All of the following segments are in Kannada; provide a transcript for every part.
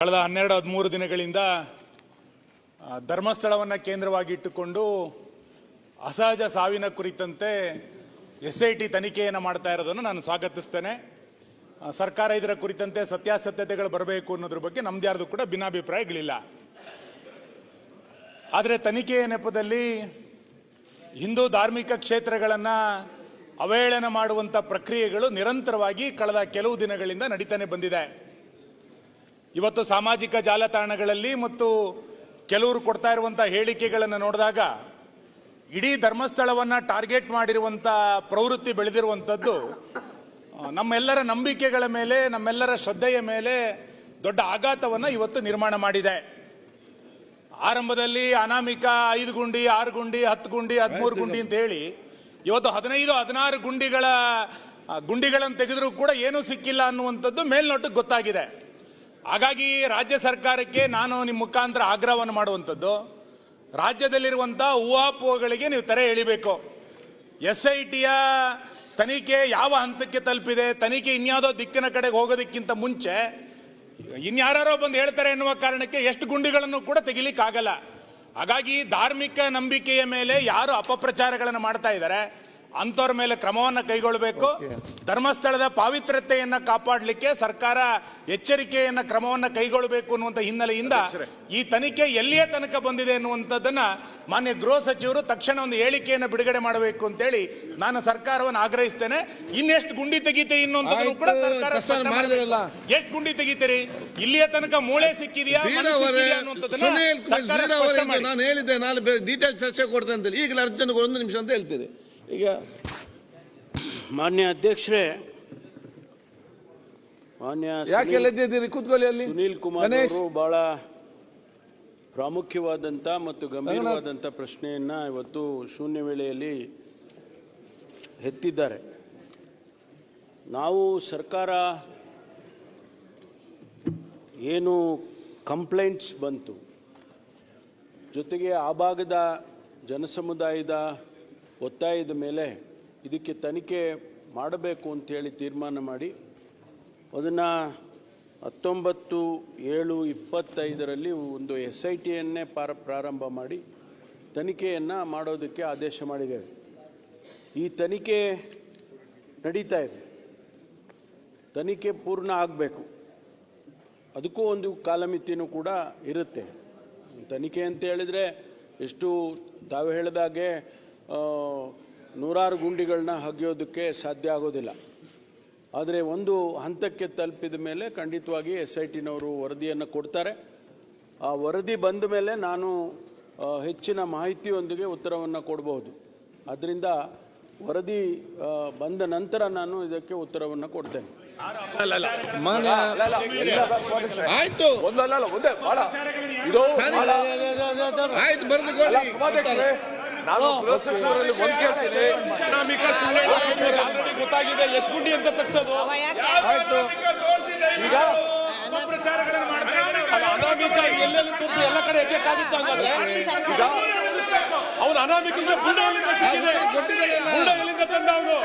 ಕಳೆದ 12-13 ದಿನಗಳಿಂದ ಧರ್ಮಸ್ಥಳವನ್ನು ಕೇಂದ್ರವಾಗಿ ಇಟ್ಟುಕೊಂಡು ಅಸಹಜ ಸಾವಿನ ಕುರಿತಂತೆ SIT ತನಿಖೆಯನ್ನು ಮಾಡ್ತಾ ಇರೋದನ್ನು ನಾನು ಸ್ವಾಗತಿಸ್ತೇನೆ. ಸರ್ಕಾರ ಇದರ ಕುರಿತಂತೆ ಸತ್ಯಾಸತ್ಯತೆಗಳು ಬರಬೇಕು ಅನ್ನೋದ್ರ ಬಗ್ಗೆ ನಮ್ದು ಯಾರ್ದು ಕೂಡ ಭಿನ್ನಾಭಿಪ್ರಾಯಗಳಿಲ್ಲ. ಆದರೆ ತನಿಖೆಯ ನೆಪದಲ್ಲಿ ಹಿಂದೂ ಧಾರ್ಮಿಕ ಕ್ಷೇತ್ರಗಳನ್ನು ಅವಹೇಳನ ಮಾಡುವಂಥ ಪ್ರಕ್ರಿಯೆಗಳು ನಿರಂತರವಾಗಿ ಕಳೆದ ಕೆಲವು ದಿನಗಳಿಂದ ನಡೀತಾನೆ ಬಂದಿದೆ. ಇವತ್ತು ಸಾಮಾಜಿಕ ಜಾಲತಾಣಗಳಲ್ಲಿ ಮತ್ತು ಕೆಲವರು ಕೊಡ್ತಾ ಇರುವಂಥ ಹೇಳಿಕೆಗಳನ್ನು ನೋಡಿದಾಗ ಇಡೀ ಧರ್ಮಸ್ಥಳವನ್ನು ಟಾರ್ಗೆಟ್ ಮಾಡಿರುವಂಥ ಪ್ರವೃತ್ತಿ ಬೆಳೆದಿರುವಂಥದ್ದು ನಮ್ಮೆಲ್ಲರ ನಂಬಿಕೆಗಳ ಮೇಲೆ, ನಮ್ಮೆಲ್ಲರ ಶ್ರದ್ಧೆಯ ಮೇಲೆ ದೊಡ್ಡ ಆಘಾತವನ್ನು ಇವತ್ತು ನಿರ್ಮಾಣ ಮಾಡಿದೆ. ಆರಂಭದಲ್ಲಿ ಅನಾಮಿಕ 5 ಗುಂಡಿ, 6 ಗುಂಡಿ, 10 ಗುಂಡಿ, 13 ಗುಂಡಿ ಅಂತ ಹೇಳಿ ಇವತ್ತು 15-16 ಗುಂಡಿಗಳನ್ನು ತೆಗೆದರೂ ಕೂಡ ಏನೂ ಸಿಕ್ಕಿಲ್ಲ ಅನ್ನುವಂಥದ್ದು ಮೇಲ್ನೋಟಕ್ಕೆ ಗೊತ್ತಾಗಿದೆ. ಹಾಗಾಗಿ ರಾಜ್ಯ ಸರ್ಕಾರಕ್ಕೆ ನಾನು ನಿಮ್ಮ ಮುಖಾಂತರ ಆಗ್ರಹವನ್ನು ಮಾಡುವಂಥದ್ದು, ರಾಜ್ಯದಲ್ಲಿರುವಂಥ ಊಹಾಪೋಹಗಳಿಗೆ ನೀವು ತೆರೆ ಎಳಿಬೇಕು. SITಯ ತನಿಖೆ ಯಾವ ಹಂತಕ್ಕೆ ತಲುಪಿದೆ, ತನಿಖೆ ಇನ್ಯಾವುದೋ ದಿಕ್ಕಿನ ಕಡೆಗೆ ಹೋಗೋದಕ್ಕಿಂತ ಮುಂಚೆ ಇನ್ಯಾರೋ ಬಂದು ಹೇಳ್ತಾರೆ ಎನ್ನುವ ಕಾರಣಕ್ಕೆ ಎಷ್ಟು ಗುಂಡಿಗಳನ್ನು ಕೂಡ ತೆಗಿಲಿಕ್ಕಾಗಲ್ಲ. ಹಾಗಾಗಿ ಧಾರ್ಮಿಕ ನಂಬಿಕೆಯ ಮೇಲೆ ಯಾರು ಅಪಪ್ರಚಾರಗಳನ್ನು ಮಾಡ್ತಾ ಇದ್ದಾರೆ ಅಂಥವ್ರ ಮೇಲೆ ಕ್ರಮವನ್ನು ಕೈಗೊಳ್ಳಬೇಕು. ಧರ್ಮಸ್ಥಳದ ಪಾವಿತ್ರ್ಯತೆಯನ್ನು ಕಾಪಾಡಲಿಕ್ಕೆ ಸರ್ಕಾರ ಎಚ್ಚರಿಕೆಯನ್ನು ಕ್ರಮವನ್ನು ಕೈಗೊಳ್ಳಬೇಕು ಅನ್ನುವಂಥ ಹಿನ್ನೆಲೆಯಿಂದ ಈ ತನಿಖೆ ಎಲ್ಲಿಯ ತನಕ ಬಂದಿದೆ ಅನ್ನುವಂಥದ್ದನ್ನ ಮಾನ್ಯ ಗೃಹ ಸಚಿವರು ತಕ್ಷಣ ಒಂದು ಹೇಳಿಕೆಯನ್ನು ಬಿಡುಗಡೆ ಮಾಡಬೇಕು ಅಂತೇಳಿ ನಾನು ಸರ್ಕಾರವನ್ನು ಆಗ್ರಹಿಸ್ತೇನೆ. ಇನ್ನೆಷ್ಟು ಗುಂಡಿ ತೆಗಿತೀರಿ ಅನ್ನುವಂಥದ್ದು ಕೂಡ ಸರ್ಕಾರ ಎಷ್ಟು ಗುಂಡಿ ತೆಗಿತೀರಿ, ಇಲ್ಲಿಯ ತನಕ ಮೂಳೆ ಸಿಕ್ಕಿದೆಯಾ ಅನ್ನುವಂಥದ್ದನ್ನ ನಾನು ಹೇಳಿದ್ದೆ, ನಾಳೆ ಡೀಟೇಲ್ ಚರ್ಚೆ ಕೊಡ್ತೇನೆ ಅಂತ. ಈಗಲೇ ಅರ್ಜೆಂಟ್ 1 ನಿಮಿಷ ಅಂತ ಹೇಳ್ತೀರಿ. ಈಗ ಮಾನ್ಯ ಅಧ್ಯಕ್ಷರೇ, ಸುನೀಲ್ ಕುಮಾರ್ ಅವರು ಬಹಳ ಪ್ರಾಮುಖ್ಯವಾದಂಥ ಮತ್ತು ಗಂಭೀರವಾದಂಥ ಪ್ರಶ್ನೆಯನ್ನ ಇವತ್ತು ಶೂನ್ಯ ವೇಳೆಯಲ್ಲಿ ಎತ್ತಿದ್ದಾರೆ. ನಾವು ಸರ್ಕಾರ ಏನು ಕಂಪ್ಲೇಂಟ್ಸ್ ಬಂತು, ಜೊತೆಗೆ ಆ ಭಾಗದ ಜನಸಮುದಾಯದ ಒತ್ತಾಯದ ಮೇಲೆ ಇದಕ್ಕೆ ತನಿಖೆ ಮಾಡಬೇಕು ಅಂತೇಳಿ ತೀರ್ಮಾನ ಮಾಡಿ ಅದನ್ನು 19/7/25 ಒಂದು SITಯನ್ನೇ ಪ್ರಾರಂಭ ಮಾಡಿ ತನಿಖೆಯನ್ನು ಮಾಡೋದಕ್ಕೆ ಆದೇಶ ಮಾಡಿದ್ದೇವೆ. ಈ ತನಿಖೆ ನಡೀತಾ ಇದೆ. ತನಿಖೆ ಪೂರ್ಣ ಆಗಬೇಕು, ಅದಕ್ಕೂ ಒಂದು ಕಾಲಮಿತಿನೂ ಕೂಡ ಇರುತ್ತೆ. ತನಿಖೆ ಅಂತ ಹೇಳಿದರೆ ಎಷ್ಟು ತಾವು ಹೇಳಿದಾಗೆ 100 ಗುಂಡಿಗಳನ್ನ ಹಗಿಯೋದಕ್ಕೆ ಸಾಧ್ಯ ಆಗೋದಿಲ್ಲ. ಆದರೆ ಒಂದು ಹಂತಕ್ಕೆ ತಲುಪಿದ ಮೇಲೆ ಖಂಡಿತವಾಗಿ SITನವರು ವರದಿಯನ್ನು ಕೊಡ್ತಾರೆ. ಆ ವರದಿ ಬಂದ ಮೇಲೆ ನಾನು ಹೆಚ್ಚಿನ ಮಾಹಿತಿಯೊಂದಿಗೆ ಉತ್ತರವನ್ನು ಕೊಡಬಹುದು. ಆದ್ದರಿಂದ ವರದಿ ಬಂದ ನಂತರ ನಾನು ಇದಕ್ಕೆ ಉತ್ತರವನ್ನು ಕೊಡ್ತೇನೆ. ಆಯ್ತು, ನಾನು ಒಂದು ಕೇಳ್ತೀನಿ, ಗೊತ್ತಾಗಿದೆ ಎಷ್ಟು ಗುಂಡಿ ಅಂತ ತಗ್ಸೋದು. ಈಗ ಅನಾಮಿಕ ಎಲ್ಲೆಲ್ಲಿ ತೋರಿಸಿ ಎಲ್ಲ ಕಡೆ ಎಬೇಕಾಗಿತ್ತು. ಹಂಗಾದ್ರೆ ಈಗ ಅವನು ಅನಾಮಿಕ ಗುಂಡೆ ಎಲ್ಲಿಂದ ಸಿಕ್ಕಿದೆ, ಗುಂಡೆ ಎಲ್ಲಿಂದ ತಂದ ಅವನು?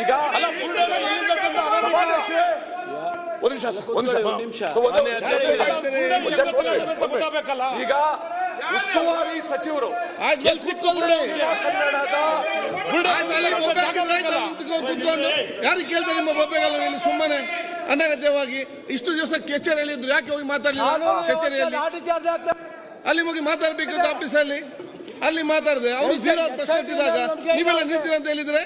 ಈಗ ಅಲ್ಲ, ಗುಂಡೆ ಎಲ್ಲಿಂದ ತಂದ ಗೊತ್ತಾಗಬೇಕಲ್ಲ. ಈಗ ಉಸ್ತುವಾರಿ ಸಚಿವರು ಯಾರಿಗೆ ಕೇಳ್ತಾರೆ ನಿಮ್ಮ ಬೊಬ್ಬೆಗಳು ಇಲ್ಲಿ ಸುಮ್ಮನೆ ಅನಗತ್ಯವಾಗಿ ಇಷ್ಟು ದಿವಸ ಕಚೇರಿಯಲ್ಲಿ ಇದ್ರು, ಯಾಕೆ ಹೋಗಿ ಮಾತಾಡಲಿಲ್ಲ? ಕಚೇರಿಯಲ್ಲಿ ಅಲ್ಲಿ ಹೋಗಿ ಮಾತಾಡ್ಬೇಕಂತ ಆಫೀಸಲ್ಲಿ ಅಲ್ಲಿ ಮಾತಾಡಿದೆ. ಅವರು 0 ಪ್ರಶ್ನೆ ಎತ್ತಿದಾಗ ನೀವೆಲ್ಲ ನಿಂತೀರ ಅಂತ ಹೇಳಿದ್ರೆ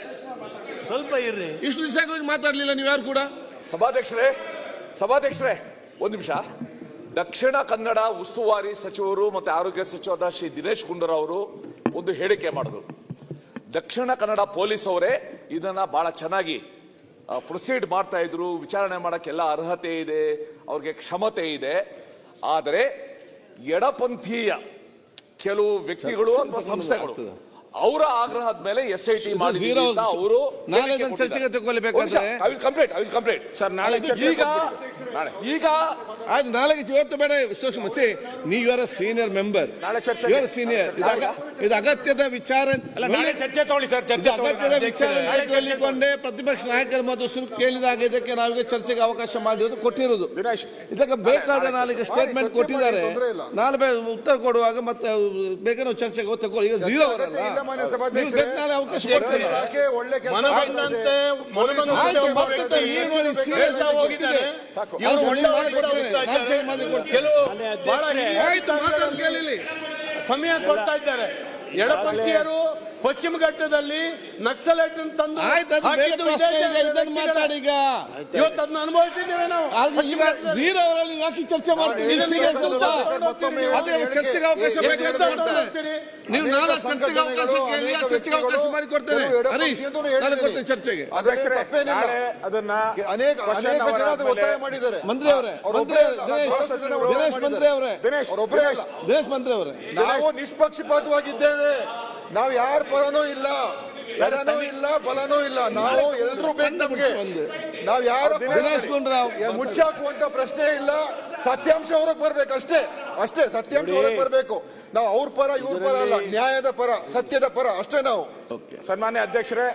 ಸ್ವಲ್ಪ ಇರ್ರಿ. ಇಷ್ಟು ದಿವಸ ಹೋಗಿ ಮಾತಾಡ್ಲಿಲ್ಲ ನೀವು ಯಾರು ಕೂಡ. ಸಭಾಧ್ಯಕ್ಷರೇ 1 ನಿಮಿಷ. ದಕ್ಷಿಣ ಕನ್ನಡ ಉಸ್ತುವಾರಿ ಸಚಿವರು ಮತ್ತು ಆರೋಗ್ಯ ಸಚಿವರಾದ ಶ್ರೀ ದಿನೇಶ್ ಗುಂಡೂರಾವ್ ಅವರು ಒಂದು ಹೇಳಿಕೆ ಮಾಡಿದ್ರು. ದಕ್ಷಿಣ ಕನ್ನಡ ಪೊಲೀಸ್ ಅವರೇ ಇದನ್ನ ಬಹಳ ಚೆನ್ನಾಗಿ ಪ್ರೊಸೀಡ್ ಮಾಡ್ತಾ ಇದ್ರು, ವಿಚಾರಣೆ ಮಾಡೋಕ್ಕೆಲ್ಲ ಅರ್ಹತೆ ಇದೆ, ಅವ್ರಿಗೆ ಕ್ಷಮತೆ ಇದೆ. ಆದರೆ ಎಡಪಂಥೀಯ ಕೆಲವು ವ್ಯಕ್ತಿಗಳು ಅಥವಾ ಸಂಸ್ಥೆಗಳು ಅವರ ಆಗ್ರಹದ ಮೇಲೆ SIT ಮಾಡಿ zero. ಅವರು ನಾಳೆ ಅದನ್ನ ಚರ್ಚೆಗೆ ತಗೊಳ್ಬೇಕಾದ್ರೆ ಕಂಪ್ಲೀಟ್ ಸರ್ ನಾಳೆ ಚರ್ಚೆ ಈಗ ಆಯ್ತು ನಾಳೆಗೆ ಇವತ್ತು ಬೇಡ ಮಚ್ಚಿ ನೀವು are senior member you senior ಇದು ಅಗತ್ಯದ ವಿಚಾರ ನಾಳೆ ಚರ್ಚೆ ತಗೊಳ್ಳಿ ಸರ್, ಇದು ಅಗತ್ಯದ ವಿಚಾರ ತೆಗೆದುಕೊಂಡೇ ಪ್ರತಿಪಕ್ಷ ನಾಯಕರ ಮತ್ತು ಸುರುಕು ಕೇಳಿದಾಗ ಇದಕ್ಕೆ ನಾವೀಗ ಚರ್ಚೆಗೆ ಅವಕಾಶ ಮಾಡಿರೋದು ಕೊಟ್ಟಿರೋದು. ಇದಕ್ಕೆ ಬೇಕಾದ ನಾಳೆಗೆ ಸ್ಟೇಟ್ಮೆಂಟ್ ಕೊಟ್ಟಿದ್ದಾರೆ, ನಾಳೆ ಉತ್ತರ ಕೊಡುವಾಗ ಮತ್ತೆ ಬೇಕಾದ್ರೆ ನಾವು ಚರ್ಚೆಗೆ ತಗೊಳ್ಳಿ. ಈಗ ಝೀರೋ ಅವರಲ್ಲ, ನಾಳೆ ಅವಕಾಶ ಕೊಡ್ತಾರೆ. ಸಮಯ ಕೊಡ್ತಾ ಇದ್ದಾರೆ. ಎಡಪಂಥೀಯರು ಪಶ್ಚಿಮ ಘಟ್ಟದಲ್ಲಿ ನಕ್ಸಲೈಟ್ ತಂದು ಮಾತಾಡಿ ಇವತ್ತು ಅದನ್ನ ಅನುಭವಿಸಿದ್ದೇವೆ ನಾವು. ಈಗ ಝೀರೋ ಅವರಲ್ಲಿ ಯಾಕೆ ಚರ್ಚೆ ಮಾಡ್ತೀವಿ? ಚರ್ಚೆಗೆ ಅವಕಾಶ ಬೇಕಾಗ್ತದೆ. ನೀವು ನಾಳೆ ಚರ್ಚೆಗೆ ಅವಕಾಶ ಕೇಳಿ, ಚರ್ಚೆಗೆ ಅವಕಾಶ ಮಾಡಿ ಕೊಡ್ತೇನೆ. ಹರೀಶ್ ಕೊಡ್ತೇನೆ ಚರ್ಚೆಗೆ. ಅದನ್ನ ಅನೇಕ ಜನ ಒತ್ತಾಯ ಮಾಡಿದ್ದಾರೆ. ಮಂತ್ರಿ ಅವರೇ, ದಿನೇಶ್ ಮಂತ್ರಿ ಅವರೇ, ದಿನೇಶ್ ಮಂತ್ರಿ ಅವರೇ, ನಾವು ನಿಷ್ಪಕ್ಷಪಾತವಾಗಿದ್ದೇವೆ. ನಾವು ಯಾರ ಪರನೂ ಇಲ್ಲ, ಎಡನೂ ಇಲ್ಲ, ಬಲನೂ ಇಲ್ಲ. ನಾವು ಎಲ್ಲರೂ ಬೇಕು ನಮ್ಗೆ. ನಾವು ಯಾರ ದಿನೇಶ್ ಗುಂಡೂರಾವ್ ಮುಚ್ಚಾಕುವಂತ ಪ್ರಶ್ನೆ ಇಲ್ಲ. ಸತ್ಯಾಂಶ ಹೊರಗೆ ಬರ್ಬೇಕು ಅಷ್ಟೇ ಸತ್ಯಾಂಶ ಹೊರಗೆ ಬರ್ಬೇಕು. ನಾವು ಅವ್ರ ಪರ ಇವ್ರ ಪರ ಅಲ್ಲ, ನ್ಯಾಯದ ಪರ, ಸತ್ಯದ ಪರ ಅಷ್ಟೇ ನಾವು. ಸನ್ಮಾನ್ಯ ಅಧ್ಯಕ್ಷರೇ,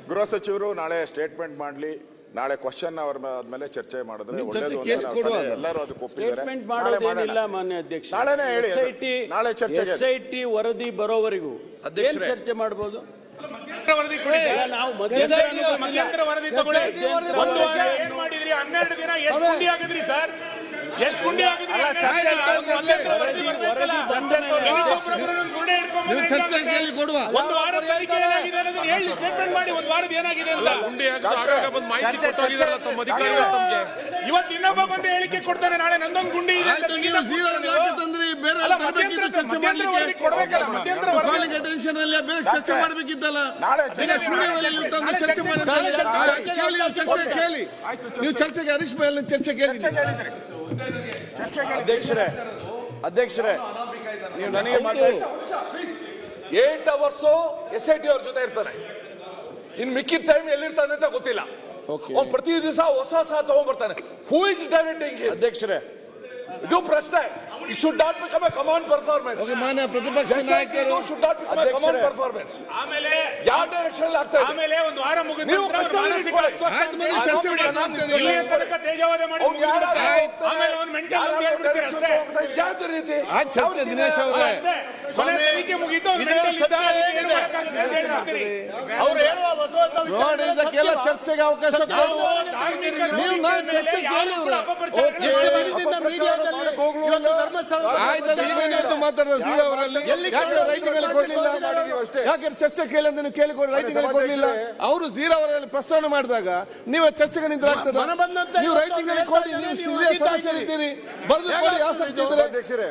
ಗೃಹ ಸಚಿವರು ನಾಳೆ ಸ್ಟೇಟ್ಮೆಂಟ್ ಮಾಡಲಿ. ನಾಳೆ ಕ್ವಶನ್ ಅವರ ಮೇಲೆ ಚರ್ಚೆ ಮಾಡಿದ್ರೆ ಒಳ್ಳೇದು ಅಂತ ಎಲ್ಲರೂ ಅದಕ್ಕೆ ಒಪ್ಪಿದ್ದಾರೆ. ಸ್ಟೇಟ್ಮೆಂಟ್ ಮಾಡೋದೇನಿಲ್ಲ ಮಾನ್ಯ ಅಧ್ಯಕ್ಷ. ನಾಳೆನೇ ಹೇಳಿ, ನಾಳೆ ಚರ್ಚೆಗೆ SIT ವರದಿ ಬರೋವರೆಗೂ ಏನ್ ಚರ್ಚೆ ಮಾಡಬಹುದು? ವರದಿ ಕೊಡಿ ಸರ್. ನಾವು ಮಧ್ಯಂತರ ವರದಿ ತಗೊಳ್ಳಿ. ಒಂದು ವಾರ ಏನ್ ಮಾಡಿದ್ರಿ? 12 ದಿನ ಎಷ್ಟು ಗುಂಡಿ ಆಗಿದ್ರಿ ಸರ್? ಎಷ್ಟು ಗುಂಡಿ ಆಗಿದ್ರಿ? ಚರ್ಚೆ ಕೇಳಿ ಕೊಡುವ. ಒಂದು ವಾರದ ತನಿಖೆ ಏನಾಗಿದೆ ಅನ್ನೋದನ್ನ ಹೇಳಿ, ಸ್ಟೇಟ್ಮೆಂಟ್ ಮಾಡಿ. ಒಂದು ವಾರದ ಏನಾಗಿದೆ ಅಂತ ಇವತ್ತು ಇನ್ನೊಬ್ಬ ಬಂದು ಹೇಳಿಕೆ ಕೊಡ್ತಾನೆ, ನಾಳೆ ನಂದೊಂದು ಗುಂಡಿ ಇದೆ ಅಂತ. ಟೆನ್ಷನ್ ಅಲ್ಲಿ ಬೇರೆ ಚರ್ಚೆ ಮಾಡಬೇಕಿತ್ತಲ್ಲ. ಚರ್ಚೆ ಕೇಳಿ, ನೀವು ಚರ್ಚೆಗೆ ಹರೀಶ್ ಮೇಲೆ ಚರ್ಚೆ ಕೇಳಿ. ಅಧ್ಯಕ್ಷರೇ ನೀವು ನನಗೆ ಮಾತಾಡಿ. 8 hours SIT ಅವ್ರ ಜೊತೆ ಇರ್ತಾನೆ. ಇನ್ ಮಿಕ್ಕಿದ ಟೈಮ್ ಎಲ್ಲಿರ್ತಾನೆ ಅಂತ ಗೊತ್ತಿಲ್ಲ. ಅವ್ನು ಪ್ರತಿ ದಿವಸ ಹೊಸ ತಗೊಂಡ್ಬರ್ತಾನೆ. Who is directing? ಅಧ್ಯಕ್ಷರೇ, ಇದು ಪ್ರಶ್ನೆ. It should not become a common performance. ಮಾನ್ಯ ಪ್ರತಿಪಕ್ಷ ನಾಯಕರು should not become a common performance. ಆಮೇಲೆ ಯಾವ ಡೈರೆಕ್ಷನ್ ಅಲ್ಲಿ ಆಗ್ತಾ ಇದೆ? ಆಮೇಲೆ ಒಂದು ವಾರ ಮುಗಿದ ನೀವು ನಂತರ ಅವ್ರು ಮಾನಸಿಕ ಅಸ್ವಸ್ಥ ಚರ್ಚೆ ಇಲ್ಲಿಯ ತನಕ ತೇಜವಾದ ಮಾಡಿ ಆಮೇಲೆ ಅವ್ನು ಮೆಂಟಲ್ ಅಂತ ಹೇಳ್ಬಿಡ್ತೀರಿ ಅಷ್ಟೇ. ಯಾವ ರೀತಿ ಚರ್ಚೆ ದಿನೇಶ್ ಅವರೇ, ಅಷ್ಟೇ. ಕೊನೆ ತನಿಖೆ ಮುಗಿತು, ಅವ್ನು mental ಇದ್ದ, ಏನು ಮಾಡಕ್ಕಾಗ್ತದೆ ಅಂತ ಹೇಳ್ಬಿಡ್ತೀರಿ. ಅವ್ರು ಹೇಳುವ ಹೊಸ ಹೊಸ ನೋಡಿ, ಇದಕ್ಕೆಲ್ಲ ಚರ್ಚೆಗೆ ಅವಕಾಶ ಕೊಡು. ನೀವು ನಾನು ಚರ್ಚೆ ಕೇಳಿ ಮಾತಾಡಿದ ಝೀರೋ ಅವರಲ್ಲಿ ಯಾಕೆ ರೈತರಿಗೆ ಕೊಡ್ಲಿಲ್ಲ? ಯಾಕೆ ಚರ್ಚೆ ಕೇಳಿ ಅಂತ ನೀವು ಕೇಳಿಕೊಡಿ, ರೈತರಿಗೆ ಕೊಡ್ಲಿಲ್ಲ. ಅವರು ಝೀರೋ ಅವರಲ್ಲಿ ಪ್ರಸ್ತಾವನೆ ಮಾಡಿದಾಗ ನೀವು ಚರ್ಚೆಗೆ ನಿಂತರಾಗ್ತದೆ. ನೀವು ರೈತರಿಗೆ ಕೊಡಿ, ನೀವು ಸದಸ್ಯರಿದ್ದೀರಿ, ಬರೆದು ಕೊಡಿ, ಆಸಕ್ತಿ ಇದ್ರೆ.